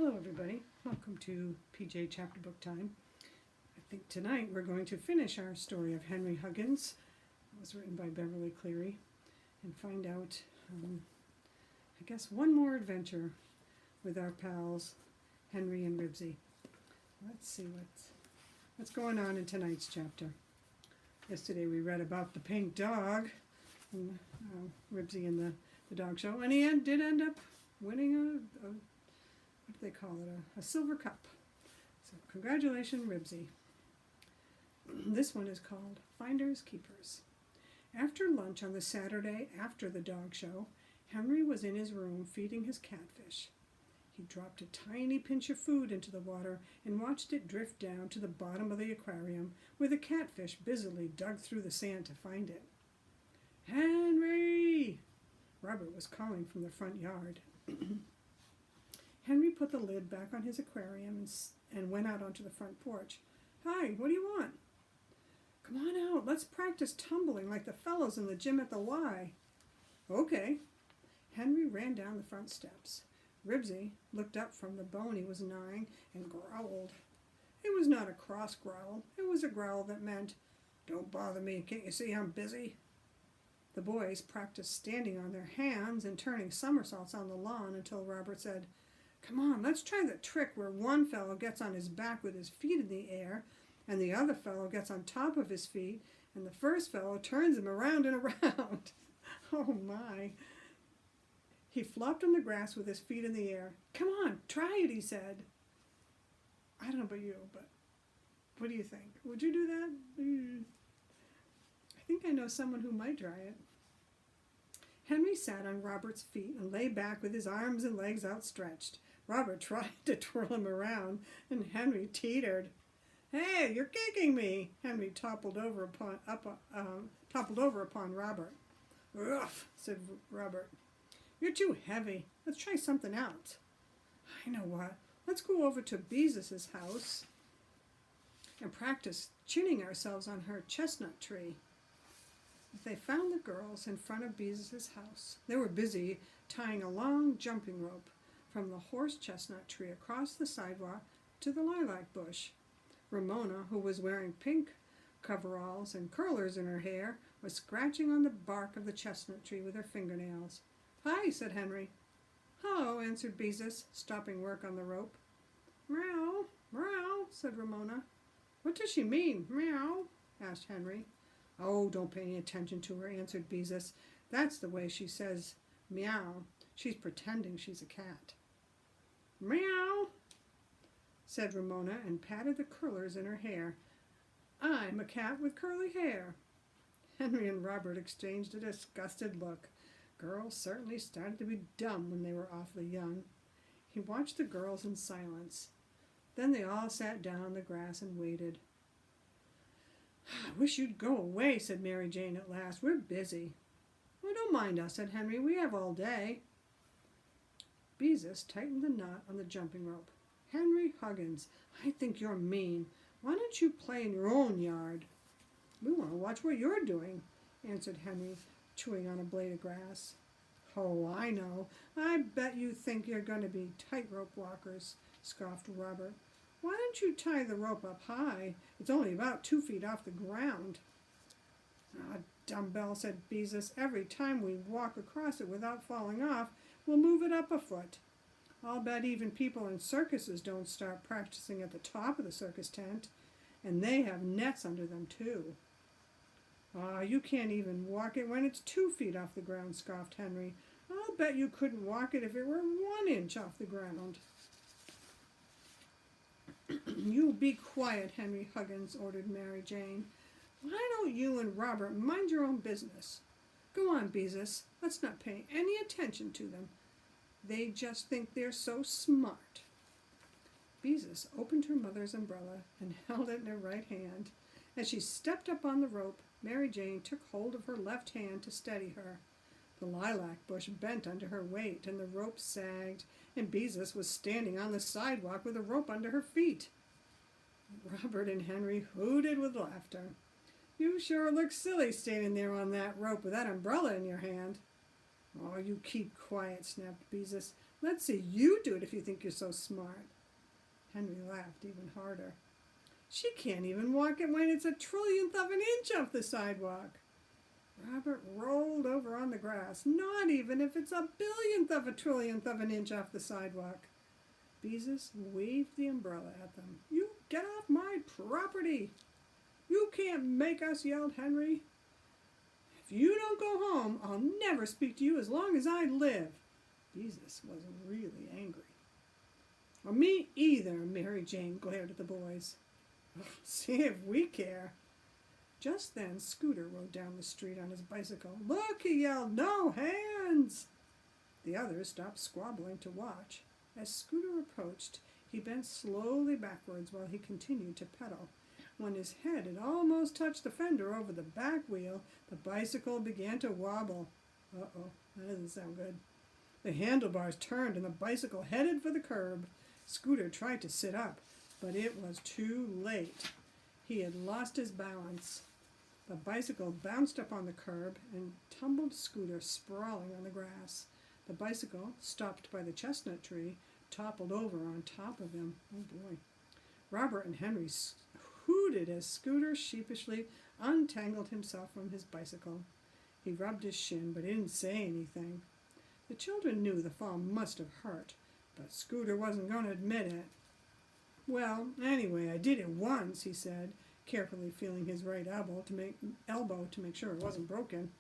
Hello everybody, welcome to PJ Chapter Book Time. I think tonight we're going to finish our story of Henry Huggins. It was written by Beverly Cleary, and find out, I guess, one more adventure with our pals Henry and Ribsy. Let's see what's going on in tonight's chapter. Yesterday we read about the pink dog, and Ribsy and the dog show, and he did end up winning what do they call it, a silver cup. So congratulations, Ribsy. This one is called Finders Keepers. After lunch on the Saturday after the dog show, Henry was in his room feeding his catfish. He dropped a tiny pinch of food into the water and watched it drift down to the bottom of the aquarium, where the catfish busily dug through the sand to find it. "Henry!" Robert was calling from the front yard. Henry put the lid back on his aquarium and went out onto the front porch. "Hi, what do you want?" "Come on out, let's practice tumbling like the fellows in the gym at the Y." "Okay." Henry ran down the front steps. Ribsy looked up from the bone he was gnawing and growled. It was not a cross growl. It was a growl that meant, "Don't bother me, can't you see I'm busy?" The boys practiced standing on their hands and turning somersaults on the lawn until Robert said, "Come on, let's try the trick where one fellow gets on his back with his feet in the air, and the other fellow gets on top of his feet, and the first fellow turns him around and around." Oh my. He flopped on the grass with his feet in the air. "Come on, try it," he said. I don't know about you, but what do you think? Would you do that? I think I know someone who might try it. Henry sat on Robert's feet and lay back with his arms and legs outstretched. Robert tried to twirl him around, and Henry teetered. "Hey, you're kicking me!" Henry toppled over upon Robert. "Ugh," said Robert. "You're too heavy. Let's try something else." "I know what. Let's go over to Beezus's house and practice chinning ourselves on her chestnut tree." They found the girls in front of Beezus's house. They were busy tying a long jumping rope from the horse chestnut tree across the sidewalk to the lilac bush. Ramona, who was wearing pink coveralls and curlers in her hair, was scratching on the bark of the chestnut tree with her fingernails. "Hi," said Henry. "Hello," answered Beezus, stopping work on the rope. "Meow, meow," said Ramona. "What does she mean, meow?" asked Henry. "Oh, don't pay any attention to her," answered Beezus. "That's the way she says meow. She's pretending she's a cat." "Meow," said Ramona and patted the curlers in her hair. "I'm a cat with curly hair." Henry and Robert exchanged a disgusted look. Girls certainly started to be dumb when they were awfully young. He watched the girls in silence. Then they all sat down on the grass and waited. "I wish you'd go away," said Mary Jane at last. "We're busy." "Oh, don't mind us," said Henry. "We have all day." Beezus tightened the knot on the jumping rope. "Henry Huggins, I think you're mean. Why don't you play in your own yard?" "We want to watch what you're doing," answered Henry, chewing on a blade of grass. "Oh, I know. I bet you think you're going to be tightrope walkers," scoffed Robert. "Why don't you tie the rope up high? It's only about 2 feet off the ground." "Ah, dumbbell," said Beezus. "Every time we walk across it without falling off, we'll move it up a foot. I'll bet even people in circuses don't start practicing at the top of the circus tent, and they have nets under them too." "Ah, you can't even walk it when it's 2 feet off the ground," scoffed Henry. "I'll bet you couldn't walk it if it were 1 inch off the ground." "You be quiet, Henry Huggins," ordered Mary Jane. "Why don't you and Robert mind your own business? Go on, Beezus. Let's not pay any attention to them. They just think they're so smart." Beezus opened her mother's umbrella and held it in her right hand. As she stepped up on the rope, Mary Jane took hold of her left hand to steady her. The lilac bush bent under her weight, and the rope sagged, and Beezus was standing on the sidewalk with a rope under her feet. Robert and Henry hooted with laughter. "You sure look silly standing there on that rope with that umbrella in your hand." "Oh, you keep quiet," snapped Beezus. Let's see you do it if you think you're so smart. Henry laughed even harder. She can't even walk it when it's a trillionth of an inch off the sidewalk. Robert rolled over on the grass. Not even if it's a billionth of a trillionth of an inch off the sidewalk. Beezus waved the umbrella at them. You get off my property! You can't make us, yelled Henry. If you don't go home, I'll never speak to you as long as I live. Beezus was really angry. Well, me either, Mary Jane glared at the boys. See if we care. Just then, Scooter rode down the street on his bicycle. Look, he yelled, no hands! The others stopped squabbling to watch. As Scooter approached, he bent slowly backwards while he continued to pedal. When his head had almost touched the fender over the back wheel, the bicycle began to wobble. Uh-oh, that doesn't sound good. The handlebars turned and the bicycle headed for the curb. Scooter tried to sit up, but it was too late. He had lost his balance. The bicycle bounced up on the curb and tumbled Scooter sprawling on the grass. The bicycle, stopped by the chestnut tree, toppled over on top of him. Oh boy. Robert and Henry hooted as Scooter sheepishly untangled himself from his bicycle. He rubbed his shin, but he didn't say anything. The children knew the fall must have hurt, but Scooter wasn't going to admit it. Well, anyway, I did it once, he said, carefully feeling his right elbow to make sure it wasn't broken.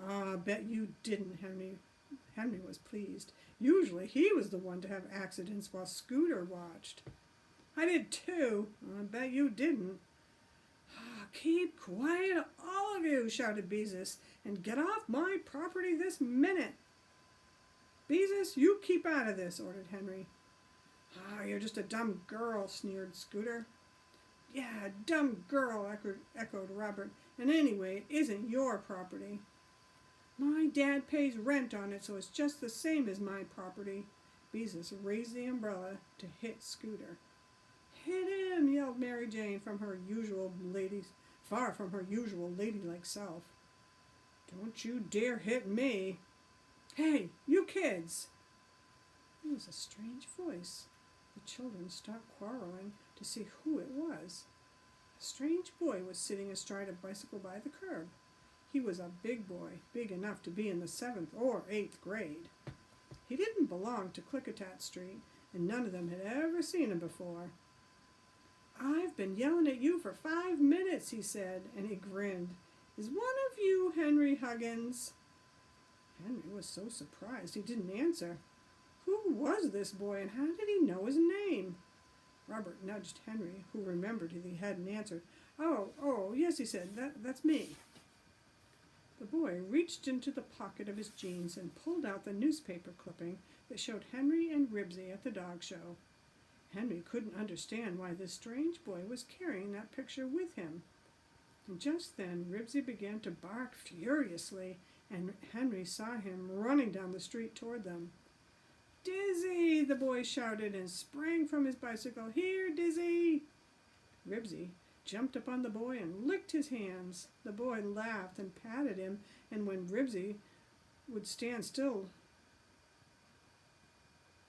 I bet you didn't, Henry. Henry was pleased. Usually he was the one to have accidents while Scooter watched. I did too. I bet you didn't. Keep quiet, all of you, shouted Beezus, and get off my property this minute. Beezus, you keep out of this, ordered Henry. You're just a dumb girl, sneered Scooter. Yeah, dumb girl, echoed Robert. And anyway, it isn't your property. My dad pays rent on it, so it's just the same as my property. Beezus raised the umbrella to hit Scooter. Hit him, yelled Mary Jane far from her usual ladylike self. Don't you dare hit me. Hey, you kids! It was a strange voice. The children stopped quarreling to see who it was. A strange boy was sitting astride a bicycle by the curb. He was a big boy, big enough to be in the 7th or 8th grade. He didn't belong to Klickitat Street, and none of them had ever seen him before. I've been yelling at you for 5 minutes, he said, and he grinned. Is one of you Henry Huggins? Henry was so surprised he didn't answer. Who was this boy, and how did he know his name? Robert nudged Henry, who remembered he hadn't answered. Oh, yes, he said, that's me. The boy reached into the pocket of his jeans and pulled out the newspaper clipping that showed Henry and Ribsy at the dog show. Henry couldn't understand why this strange boy was carrying that picture with him. And just then Ribsy began to bark furiously, and Henry saw him running down the street toward them. Dizzy, the boy shouted and sprang from his bicycle. Here, Dizzy! Ribsy jumped up on the boy and licked his hands. The boy laughed and patted him, and when Ribsy would stand still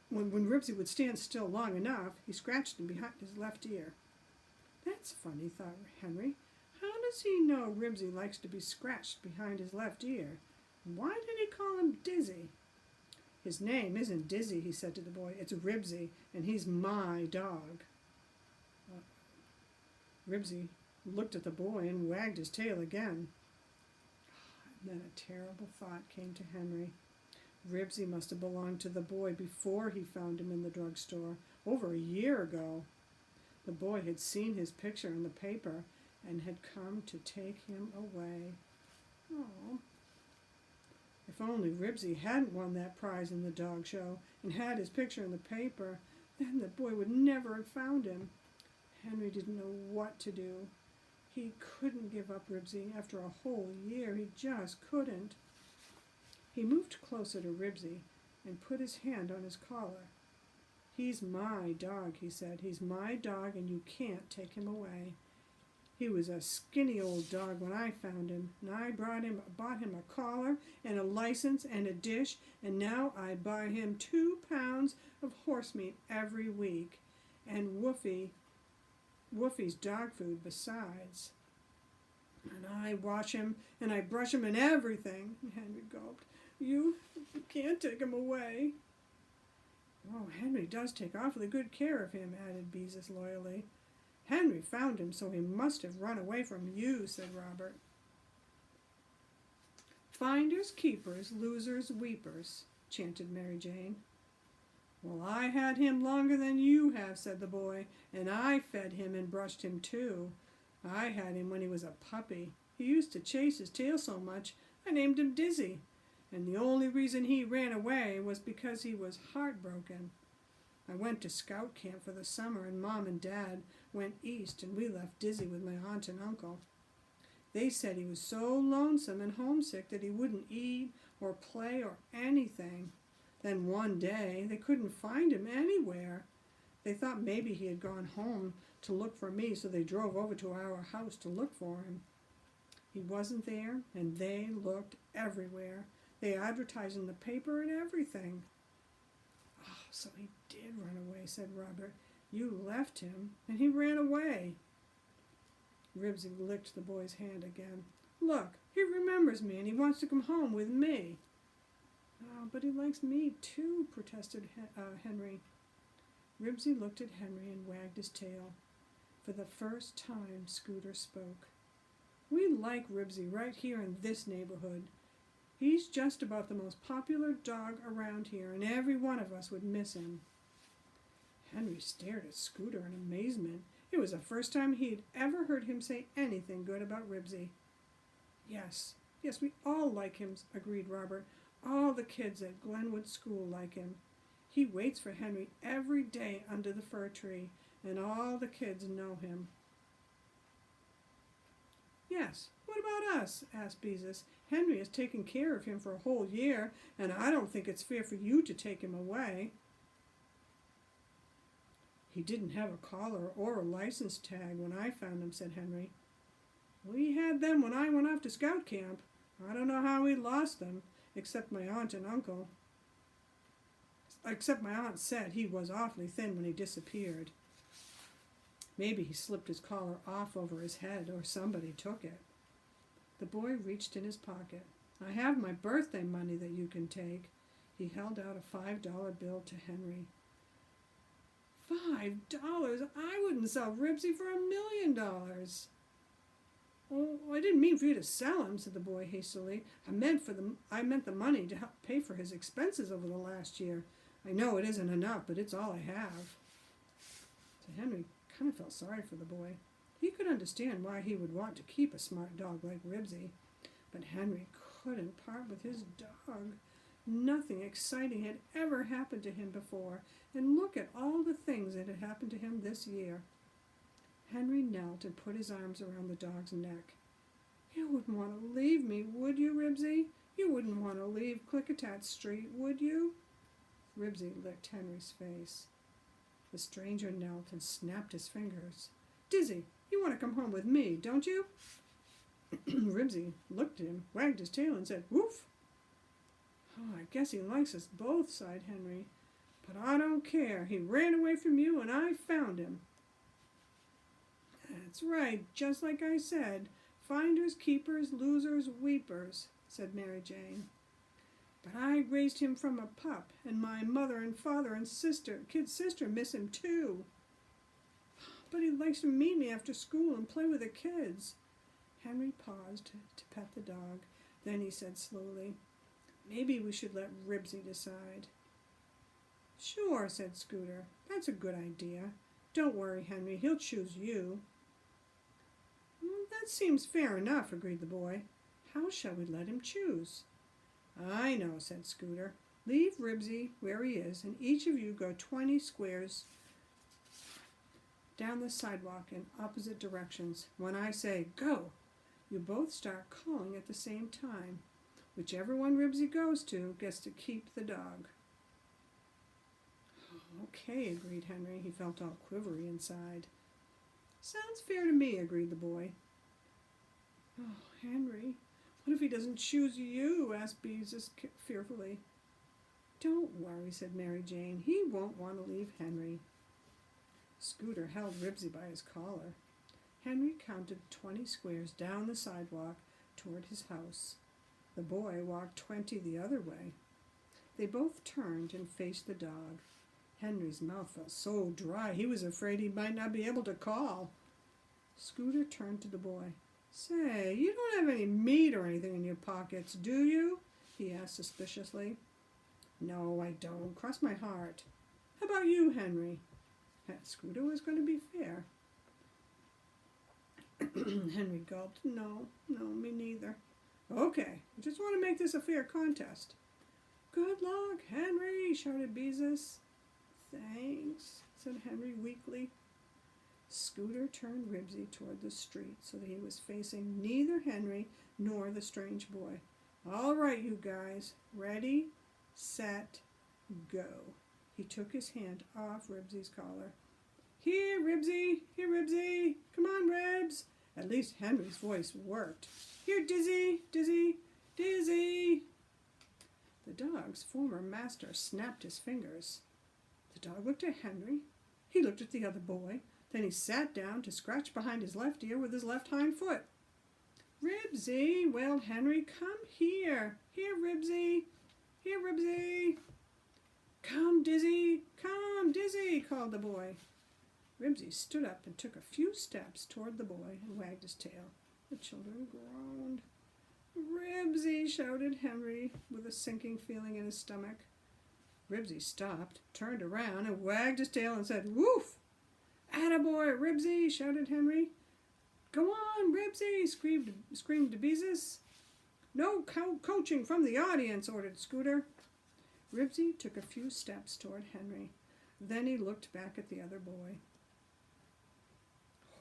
long enough, he scratched him behind his left ear. That's funny, thought Henry. How does he know Ribsy likes to be scratched behind his left ear? Why did he call him Dizzy? His name isn't Dizzy, he said to the boy. It's Ribsy, and he's my dog. Ribsy looked at the boy and wagged his tail again. And then a terrible thought came to Henry. Ribsy must have belonged to the boy before he found him in the drugstore, over a year ago. The boy had seen his picture in the paper and had come to take him away. Oh. If only Ribsy hadn't won that prize in the dog show and had his picture in the paper, then the boy would never have found him. Henry didn't know what to do. He couldn't give up Ribsy after a whole year. He just couldn't. He moved closer to Ribsy and put his hand on his collar. He's my dog, he said. He's my dog, and you can't take him away. He was a skinny old dog when I found him, and I bought him a collar and a license and a dish, and now I buy him 2 pounds of horse meat every week, and Woofy's dog food besides. And I wash him and I brush him and everything, Henry gulped. You can't take him away. Oh, Henry does take awfully good care of him, added Beezus loyally. Henry found him, so he must have run away from you, said Robert. Finders, keepers, losers, weepers, chanted Mary Jane. Well, I had him longer than you have, said the boy, and I fed him and brushed him too. I had him when he was a puppy. He used to chase his tail so much, I named him Dizzy, and the only reason he ran away was because he was heartbroken. I went to scout camp for the summer, and Mom and Dad went east, and we left Dizzy with my aunt and uncle. They said he was so lonesome and homesick that he wouldn't eat or play or anything. Then one day, they couldn't find him anywhere. They thought maybe he had gone home to look for me, so they drove over to our house to look for him. He wasn't there, and they looked everywhere. They advertised in the paper and everything. Oh, so he did run away, said Robert. You left him, and he ran away. Ribsy licked the boy's hand again. Look, he remembers me, and he wants to come home with me. Oh, but he likes me too, protested Henry. Ribsy looked at Henry and wagged his tail. For the first time, Scooter spoke. We like Ribsy right here in this neighborhood. He's just about the most popular dog around here, and every one of us would miss him. Henry stared at Scooter in amazement. It was the first time he had ever heard him say anything good about Ribsy. Yes, we all like him, agreed Robert. All the kids at Glenwood School like him. He waits for Henry every day under the fir tree, and all the kids know him. Yes, what about us? Asked Beezus. Henry has taken care of him for a whole year, and I don't think it's fair for you to take him away. He didn't have a collar or a license tag when I found him, said Henry. We had them when I went off to scout camp. I don't know how we lost them, except my aunt and uncle. Except my aunt said he was awfully thin when he disappeared. Maybe he slipped his collar off over his head, or somebody took it. The boy reached in his pocket. I have my birthday money that you can take. He held out a $5 bill to Henry. $5? I wouldn't sell Ribsy for $1 million. Oh, I didn't mean for you to sell him, said the boy hastily. I meant the money to help pay for his expenses over the last year. I know it isn't enough, but it's all I have. So Henry kind of felt sorry for the boy. He could understand why he would want to keep a smart dog like Ribsy, but Henry couldn't part with his dog. Nothing exciting had ever happened to him before, and look at all the things that had happened to him this year. Henry knelt and put his arms around the dog's neck. You wouldn't want to leave me, would you, Ribsy? You wouldn't want to leave Klickitat Street, would you? Ribsy licked Henry's face. The stranger knelt and snapped his fingers. Dizzy, you want to come home with me, don't you? Ribsy looked at him, wagged his tail, and said, woof. Oh, I guess he likes us both, sighed Henry. But I don't care. He ran away from you, and I found him. That's right, just like I said. Finders, keepers, losers, weepers, said Mary Jane. But I raised him from a pup, and my mother and father and kid sister miss him too. But he likes to meet me after school and play with the kids. Henry paused to pet the dog. Then he said slowly, maybe we should let Ribsy decide. Sure, said Scooter. That's a good idea. Don't worry, Henry. He'll choose you. That seems fair enough, agreed the boy. How shall we let him choose? I know, said Scooter. Leave Ribsy where he is, and each of you go 20 squares down the sidewalk in opposite directions. When I say, go, you both start calling at the same time. Whichever one Ribsy goes to gets to keep the dog. Okay, agreed Henry. He felt all quivery inside. Sounds fair to me, agreed the boy. Oh, Henry, what if he doesn't choose you? Asked Beezus fearfully. Don't worry, said Mary Jane. He won't want to leave Henry. Scooter held Ribsy by his collar. Henry counted 20 squares down the sidewalk toward his house. The boy walked 20 the other way. They both turned and faced the dog. Henry's mouth felt so dry he was afraid he might not be able to call. Scooter turned to the boy. Say, you don't have any meat or anything in your pockets, do you? He asked suspiciously. No, I don't. Cross my heart. How about you, Henry? Scooter was going to be fair. Henry gulped. No, me neither. Okay, I just want to make this a fair contest. Good luck, Henry, shouted Beezus. Thanks, said Henry weakly. Scooter turned Ribsy toward the street so that he was facing neither Henry nor the strange boy. All right, you guys. Ready, set, go. He took his hand off Ribsy's collar. Here, Ribsy! Here, Ribsy! Come on, Ribs! At least Henry's voice worked. Here, Dizzy! Dizzy! Dizzy! The dog's former master snapped his fingers. The dog looked at Henry. He looked at the other boy. Then he sat down to scratch behind his left ear with his left hind foot. Ribsy, wailed Henry, come here. Here, Ribsy. Here, Ribsy. Come, Dizzy. Come, Dizzy, called the boy. Ribsy stood up and took a few steps toward the boy and wagged his tail. The children groaned. Ribsy, shouted Henry with a sinking feeling in his stomach. Ribsy stopped, turned around, and wagged his tail and said, Woof! Attaboy, Ribsy, shouted Henry. Go on, Ribsy, screamed Beezus. No coaching from the audience, ordered Scooter. Ribsy took a few steps toward Henry. Then he looked back at the other boy.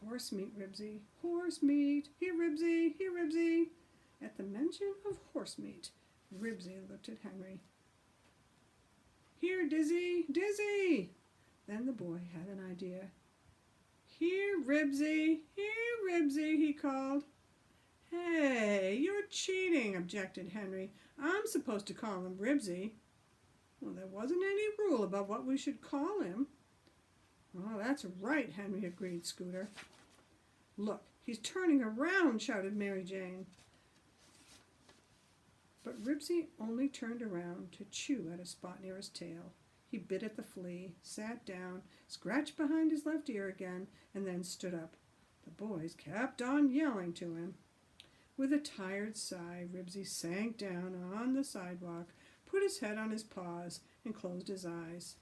Horse meat, Ribsy. Horse meat. Here, Ribsy. Here, Ribsy. At the mention of horse meat, Ribsy looked at Henry. Here, Dizzy. Dizzy. Then the boy had an idea. Here, Ribsy. Here, Ribsy, he called. Hey, you're cheating, objected Henry. I'm supposed to call him Ribsy. Well, there wasn't any rule about what we should call him. Oh, that's right, Henry agreed, Scooter. Look, he's turning around, shouted Mary Jane. But Ribsy only turned around to chew at a spot near his tail. He bit at the flea, sat down, scratched behind his left ear again, and then stood up. The boys kept on yelling to him. With a tired sigh, Ribsy sank down on the sidewalk, put his head on his paws, and closed his eyes.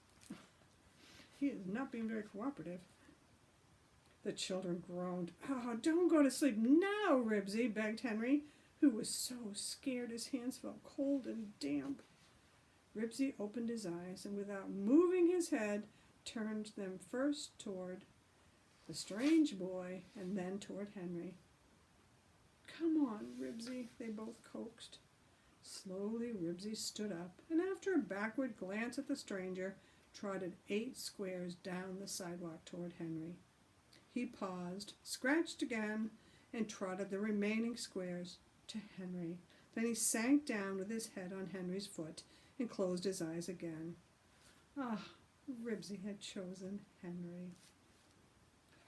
He is not being very cooperative. The children groaned. Oh, don't go to sleep now, Ribsy, begged Henry, who was so scared his hands felt cold and damp. Ribsy opened his eyes and, without moving his head, turned them first toward the strange boy and then toward Henry. Come on, Ribsy, they both coaxed. Slowly, Ribsy stood up and, after a backward glance at the stranger, trotted 8 squares down the sidewalk toward Henry. He paused, scratched again, and trotted the remaining squares to Henry. Then he sank down with his head on Henry's foot and closed his eyes again. Ah, Ribsy had chosen Henry.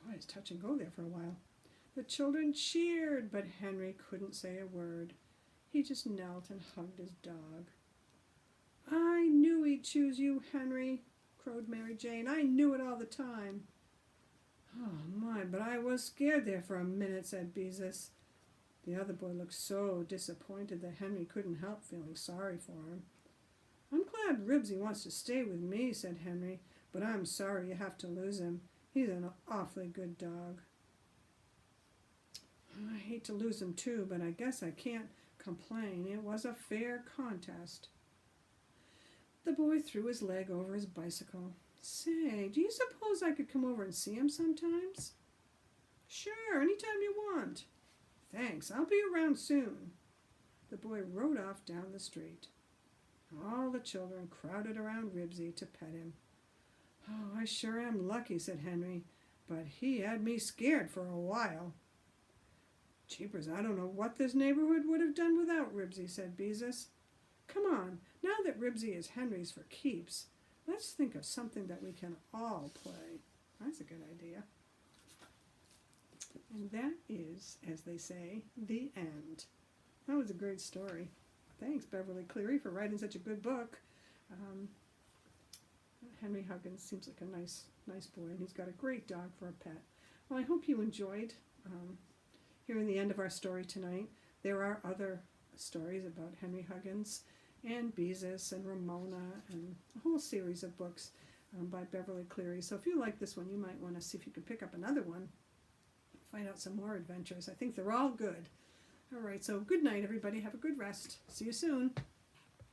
Oh, it's touch and go there for a while. The children cheered, but Henry couldn't say a word. He just knelt and hugged his dog. I knew he'd choose you, Henry, crowed Mary Jane. I knew it all the time. Oh, my, but I was scared there for a minute, said Beezus. The other boy looked so disappointed that Henry couldn't help feeling sorry for him. I'm glad Ribsy wants to stay with me, said Henry, but I'm sorry you have to lose him. He's an awfully good dog. I hate to lose him too, but I guess I can't complain. It was a fair contest. The boy threw his leg over his bicycle. Say, do you suppose I could come over and see him sometimes? Sure, anytime you want. Thanks, I'll be around soon. The boy rode off down the street. All the children crowded around Ribsy to pet him. Oh, I sure am lucky, said Henry. but he had me scared for a while. Jeepers, I don't know what this neighborhood would have done without Ribsy, said Beezus. Come on, now that Ribsy is Henry's for keeps, let's think of something that we can all play. That's a good idea. And that is, as they say, the end. That was a great story. Thanks, Beverly Cleary, for writing such a good book. Henry Huggins seems like a nice boy, and he's got a great dog for a pet. Well, I hope you enjoyed hearing the end of our story tonight. There are other stories about Henry Huggins and Beezus and Ramona and a whole series of books by Beverly Cleary. So if you like this one, you might want to see if you can pick up another one, find out some more adventures. I think they're all good. All right, so good night, everybody. Have a good rest. See you soon.